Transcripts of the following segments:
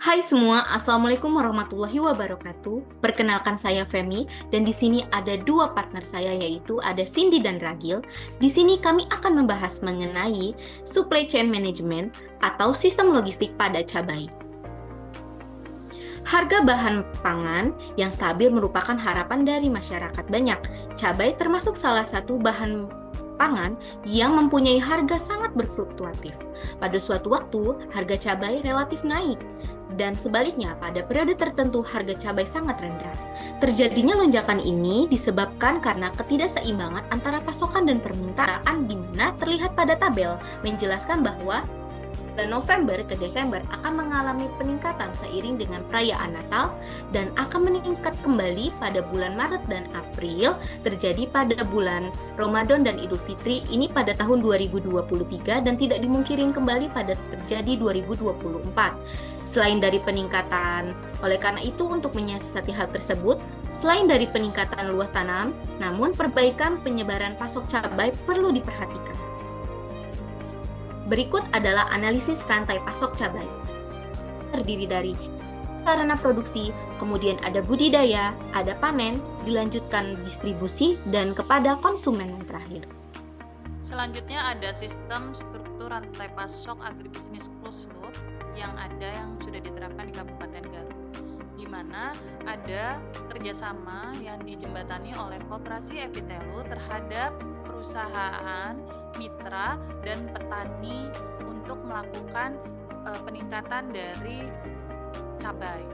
Hai semua, Assalamualaikum warahmatullahi wabarakatuh. Perkenalkan saya Femi dan di sini ada dua partner saya yaitu ada Cindy dan Ragil. Di sini kami akan membahas mengenai supply chain management atau sistem logistik pada cabai. Harga bahan pangan yang stabil merupakan harapan dari masyarakat banyak. Cabai termasuk salah satu bahan pangan yang mempunyai harga sangat berfluktuatif. Pada suatu waktu, harga cabai relatif naik, dan sebaliknya pada periode tertentu harga cabai sangat rendah. Terjadinya lonjakan ini disebabkan karena ketidakseimbangan antara pasokan dan permintaan di mana terlihat pada tabel menjelaskan bahwa bulan November ke Desember akan mengalami peningkatan seiring dengan perayaan Natal dan akan meningkat kembali pada bulan Maret dan April, terjadi pada bulan Ramadan dan Idul Fitri ini pada tahun 2023 dan tidak dimungkirin kembali pada terjadi 2024. Selain dari peningkatan, oleh karena itu untuk menyiasati hal tersebut, selain dari peningkatan luas tanam, namun perbaikan penyebaran pasok cabai perlu diperhatikan. Berikut adalah analisis rantai pasok cabai. Terdiri dari sarana produksi, kemudian ada budidaya, ada panen, dilanjutkan distribusi, dan kepada konsumen yang terakhir. Selanjutnya ada sistem struktur rantai pasok agribisnis closed loop yang sudah diterapkan di Kabupaten Garut, di mana ada kerjasama yang dijembatani oleh Koperasi Epitelu terhadap perusahaan, mitra, dan petani untuk melakukan peningkatan dari cabai,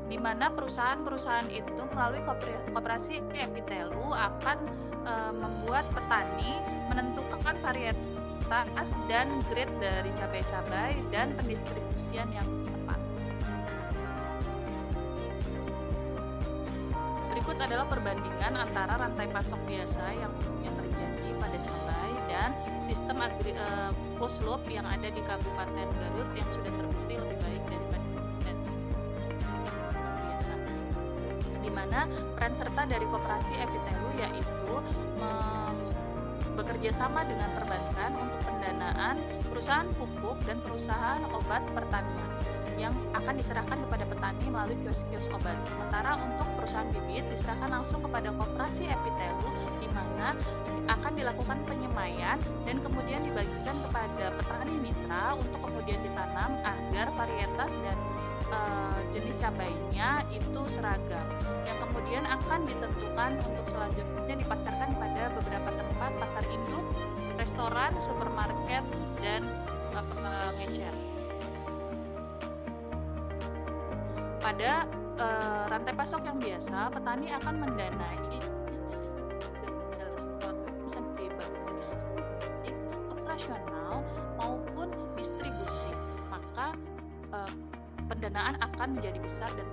di mana perusahaan-perusahaan itu melalui Koperasi Epitelu akan membuat petani menentukan varietas dan grade dari cabai-cabai dan pendistribusian yang tepat. Berikut adalah perbandingan antara rantai pasok biasa yang terjadi pada cabai dan sistem closed loop yang ada di Kabupaten Garut yang sudah terbukti lebih baik daripada biasa. Di mana peran serta dari Koperasi Epitelu yaitu bekerja sama dengan perbankan untuk pendanaan perusahaan pupuk dan perusahaan obat pertanian yang akan diserahkan kepada petani melalui kios-kios obat. Sementara untuk perusahaan bibit diserahkan langsung kepada Koperasi Epitelu, di mana akan dilakukan penyemaian dan kemudian dibagikan kepada petani mitra untuk kemudian ditanam agar varietas dan jenis cabainya itu seragam, yang kemudian akan ditentukan untuk selanjutnya dipasarkan pada beberapa tempat pasar induk, restoran, supermarket, dan pengecer. Pada rantai pasok yang biasa, petani akan mendanai operasional maupun distribusi, maka pendanaan akan menjadi besar dan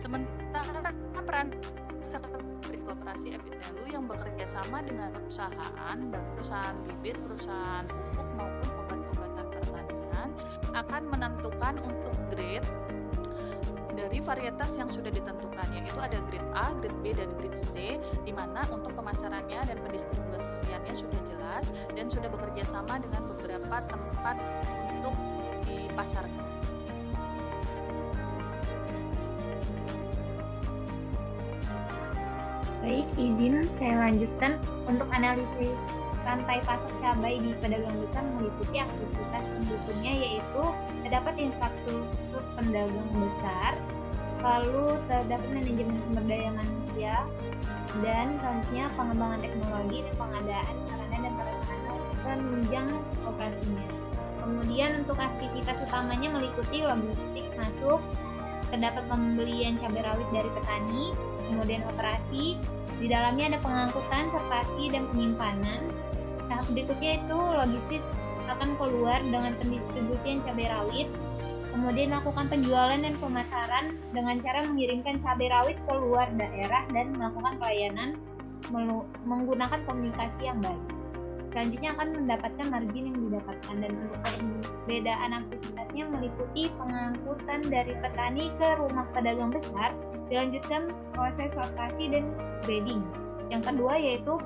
sementara peran serta dari Koperasi Epitelu yang bekerja sama dengan perusahaan bibit, perusahaan pupuk maupun obat-obatan pertanian akan menentukan untuk grade dari varietas yang sudah ditentukan, yaitu ada grade A, grade B, dan grade C, di mana untuk pemasarannya dan pendistribusiannya sudah jelas dan sudah bekerja sama dengan beberapa tempat untuk dipasarkan. Baik, izin saya lanjutkan. Untuk analisis rantai pasok cabai di pedagang besar meliputi aktivitas pendukungnya, yaitu terdapat infrastruktur pedagang besar, lalu terdapat manajemen sumber daya manusia, dan selanjutnya pengembangan teknologi dan pengadaan sarana dan prasarana penunjang operasinya. Kemudian untuk aktivitas utamanya meliputi logistik masuk, terdapat pembelian cabai rawit dari petani, kemudian operasi, di dalamnya ada pengangkutan, sertasi, dan penyimpanan. Tahap berikutnya itu logistis akan keluar dengan pendistribusian cabai rawit, kemudian melakukan penjualan dan pemasaran dengan cara mengirimkan cabai rawit ke luar daerah dan melakukan pelayanan menggunakan komunikasi yang baik. Selanjutnya akan mendapatkan margin yang didapatkan, dan untuk perbedaan aktivitasnya meliputi pengangkutan dari petani ke rumah pedagang besar, dilanjutkan proses sortasi dan grading. Yang kedua yaitu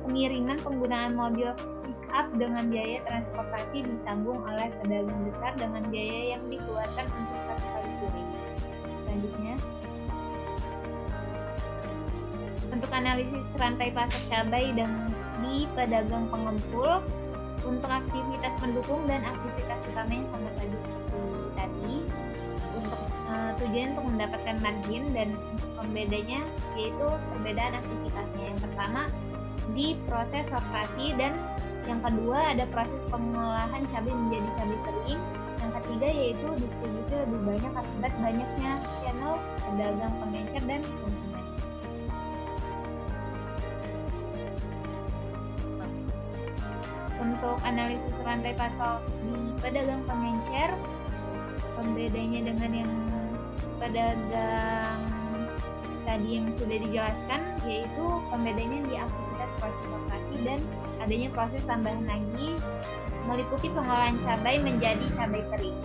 pengiriman penggunaan mobil pick up dengan biaya transportasi ditanggung oleh pedagang besar dengan biaya yang dikeluarkan untuk satu kali kirim. Selanjutnya, untuk analisis rantai pasok cabai di pedagang pengempul, untuk aktivitas pendukung dan aktivitas utamanya sama saja seperti tadi. Untuk tujuan untuk mendapatkan margin, dan pembedanya yaitu perbedaan aktivitasnya. Yang pertama di proses sortasi, dan yang kedua ada proses pengolahan cabai menjadi cabai kering. Yang ketiga yaitu distribusi lebih banyak akibat banyaknya channel pedagang, pengencer, dan konsumen. Untuk analisis rantai pasok di pedagang pengencer, pembedanya dengan yang pedagang tadi yang sudah dijelaskan, yaitu pembedanya di aktivitas proses sortasi dan adanya proses tambahan lagi meliputi pengolahan cabai menjadi cabai kering.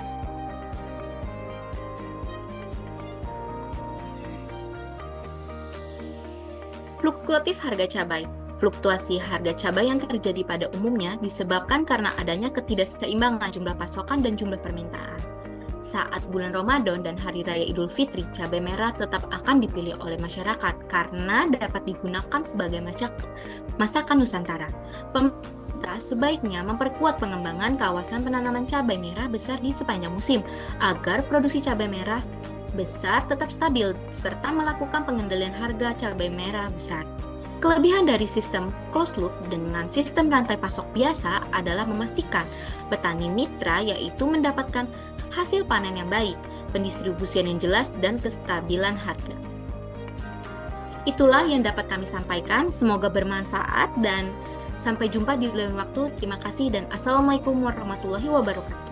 Fluktuatif harga cabai. Fluktuasi harga cabai yang terjadi pada umumnya disebabkan karena adanya ketidakseimbangan jumlah pasokan dan jumlah permintaan. Saat bulan Ramadan dan Hari Raya Idul Fitri, cabai merah tetap akan dipilih oleh masyarakat karena dapat digunakan sebagai masakan Nusantara. Pemerintah sebaiknya memperkuat pengembangan kawasan penanaman cabai merah besar di sepanjang musim agar produksi cabai merah besar tetap stabil serta melakukan pengendalian harga cabai merah besar. Kelebihan dari sistem closed loop dengan sistem rantai pasok biasa adalah memastikan petani mitra yaitu mendapatkan hasil panen yang baik, pendistribusian yang jelas, dan kestabilan harga. Itulah yang dapat kami sampaikan, semoga bermanfaat dan sampai jumpa di lain waktu. Terima kasih dan Assalamualaikum warahmatullahi wabarakatuh.